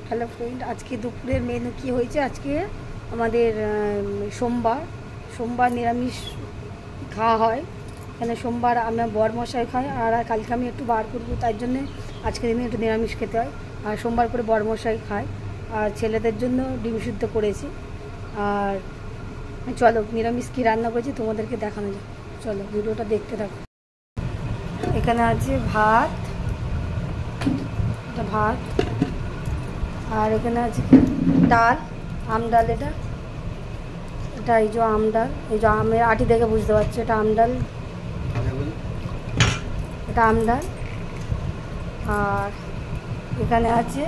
Hello friend, আজকে দুপুরের menu কি হয়েছে? আজকে আমাদের সোমবার নিরামিষ খাওয়া হয়। এখানে সোমবার আমরা বরমশাই খাই, আর কালকে আমি একটু বার করবো, তার জন্যে আজকের দিনে একটু নিরামিষ খেতে হয়। আর সোমবার করে বরমশাই খায়, আর ছেলেদের জন্য ডিম সিদ্ধ করেছি। আর চলো নিরামিষ কী রান্না করেছি তোমাদেরকে দেখানো যায়, চলো ভিডিওটা দেখতে থাকো। এখানে আছে ভাত, এটা ভাত, আর এখানে আছে ডাল, আম ডাল। এটা এই যে আম ডাল, এই যে আমের আটি দেখে বুঝতে পারছো এটা আম ডাল, এটা আম ডাল। আর এখানে আছে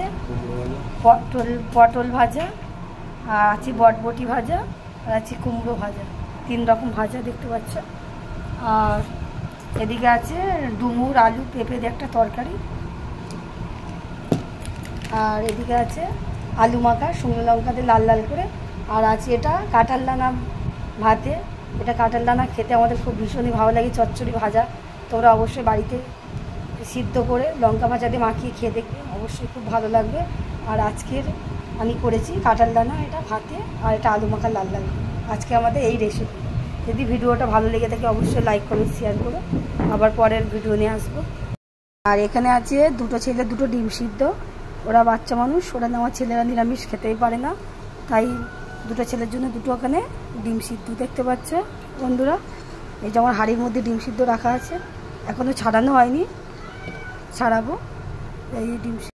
পটল ভাজা, আর আছে বটবটি ভাজা, আর আছে কুমড়ো ভাজা। 3 রকম ভাজা দেখতে পাচ্ছ। আর এদিকে আছে ডুমুর, আলু, পেঁপে দিয়ে একটা তরকারি। আর এদিকে আছে আলু মাখা শুকনো লঙ্কা দিয়ে লাল লাল করে। আর আছে এটা কাঁঠাল দানা ভাতে। এটা কাঁঠাল দানা খেতে আমাদের খুব ভীষণই ভালো লাগে। চচ্চড়ি ভাজা তোমরা অবশ্যই বাড়িতে সিদ্ধ করে লঙ্কা ভাজা দিয়ে মাখিয়ে খেয়ে দেখবে, অবশ্যই খুব ভালো লাগবে। আর আজকের আমি করেছি কাঁঠাল দানা, এটা ভাতে, আর এটা আলু মাখা লাল লাল। আজকে আমাদের এই রেসিপি। যদি ভিডিওটা ভালো লেগে থাকে অবশ্যই লাইক কমেন্ট শেয়ার করো। আবার পরের ভিডিও নিয়ে আসবো। আর এখানে আছে 2 ছেলে 2 ডিম সিদ্ধ। ওরা বাচ্চা মানুষ, ওরা আমার ছেলেরা নিরামিষ খেতেই পারে না, তাই 2 ছেলের জন্য 2 ওখানে ডিম সিদ্ধ দেখতে পাচ্ছ বন্ধুরা। এই যে আমার হাঁড়ির মধ্যে ডিম সিদ্ধ রাখা আছে, এখনও ছাড়ানো হয়নি, ছাড়াবো। এই ডিম